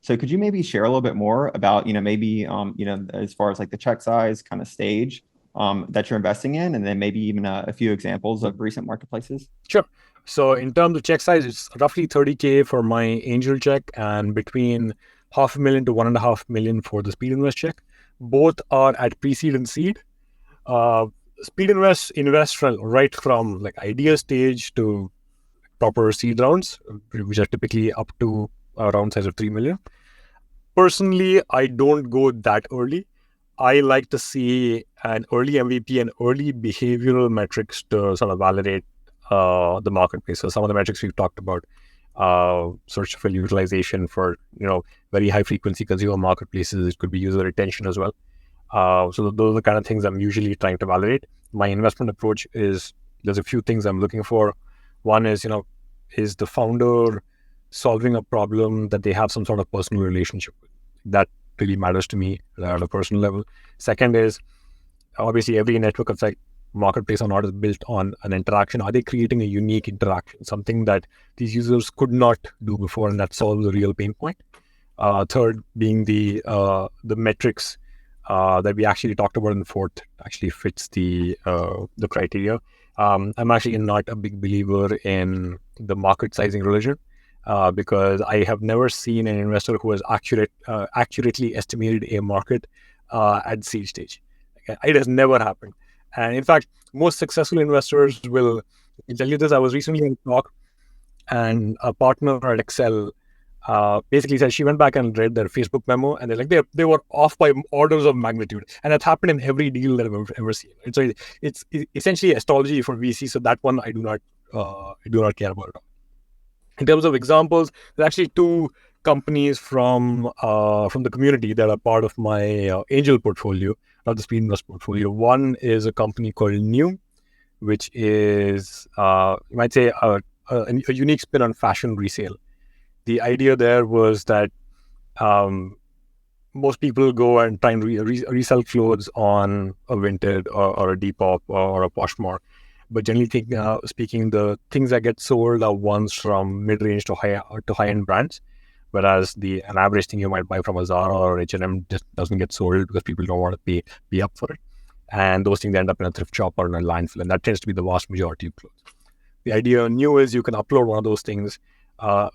So could you maybe share a little bit more about, maybe, as far as like the check size kind of stage that you're investing in, and then maybe even a few examples of recent marketplaces? Sure. So in terms of check size, it's roughly 30K for my angel check and between 500,000 to 1.5 million for the Speedinvest check. Both are at pre-seed and seed. Speedinvest invests right from like idea stage to proper seed rounds, which are typically up to a round size of 3 million. Personally, I don't go that early. I like to see an early MVP and early behavioral metrics to sort of validate the marketplace. So some of the metrics we've talked about, search fill utilization for very high frequency consumer marketplaces. It could be user retention as well. So those are the kind of things I'm usually trying to validate. My investment approach is there's a few things I'm looking for. One is is the founder solving a problem that they have some sort of personal relationship with. That really matters to me at a personal level. Second is obviously every network effect marketplace or not is built on an interaction. Are they creating a unique interaction, something that these users could not do before, and that solves a real pain point? Third being the metrics that we actually talked about, and fourth actually fits the criteria. I'm actually not a big believer in the market sizing religion. Because I have never seen an investor who has accurately estimated a market at seed stage. Okay? It has never happened. And in fact, most successful investors will tell you this. I was recently in a talk, and a partner at Excel basically said she went back and read their Facebook memo, and they're like they were off by orders of magnitude, and that's happened in every deal that I've ever seen. And so it's essentially astrology for VC. So that one I do not care about at all. In terms of examples, there's actually two companies from the community that are part of my angel portfolio, not the Speedinvest portfolio. One is a company called New, which is you might say a unique spin on fashion resale. The idea there was that most people go and try and resell clothes on a Vinted or a Depop or a Poshmark. But generally speaking, the things that get sold are ones from mid-range to high-end brands, whereas an average thing you might buy from a Zara or H&M just doesn't get sold because people don't want to pay up for it. And those things end up in a thrift shop or in a landfill, and that tends to be the vast majority of clothes. The idea New is you can upload one of those things.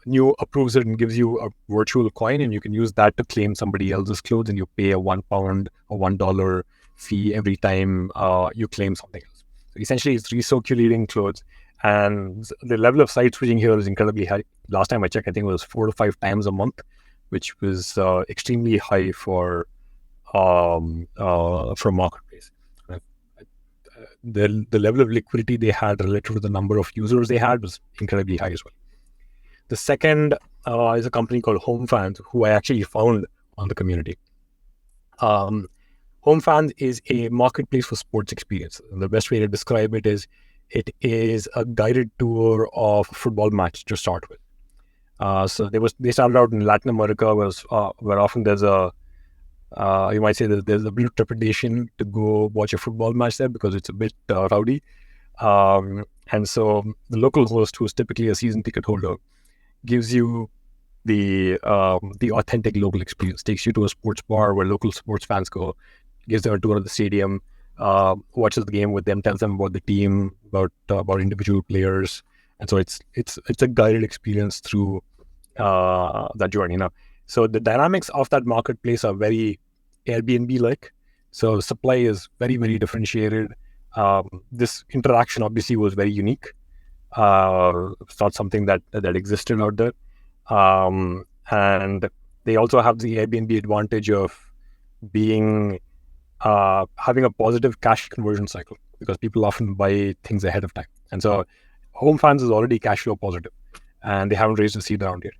New approves it and gives you a virtual coin, and you can use that to claim somebody else's clothes, and you pay a £1 or $1 fee every time you claim something else. So essentially, it's recirculating clothes, and the level of site switching here is incredibly high. Last time I checked, I think it was 4 to 5 times a month, which was extremely high for marketplace. The level of liquidity they had relative to the number of users they had was incredibly high as well. The second is a company called HomeFans, who I actually found on the community. HomeFans is a marketplace for sports experience. And the best way to describe it is a guided tour of a football match to start with. So they started out in Latin America, where often there's you might say that there's a bit of trepidation to go watch a football match there because it's a bit rowdy. And so the local host, who is typically a season ticket holder, gives you the authentic local experience, takes you to a sports bar where local sports fans go, gives them a tour of the stadium, watches the game with them, tells them about the team, about individual players, and so it's a guided experience through that journey. So the dynamics of that marketplace are very Airbnb-like. So supply is very, very differentiated. This interaction obviously was very unique. It's not something that existed out there, and they also have the Airbnb advantage of being having a positive cash conversion cycle, because people often buy things ahead of time. And so HomeFans is already cash flow positive, and they haven't raised a seed round yet.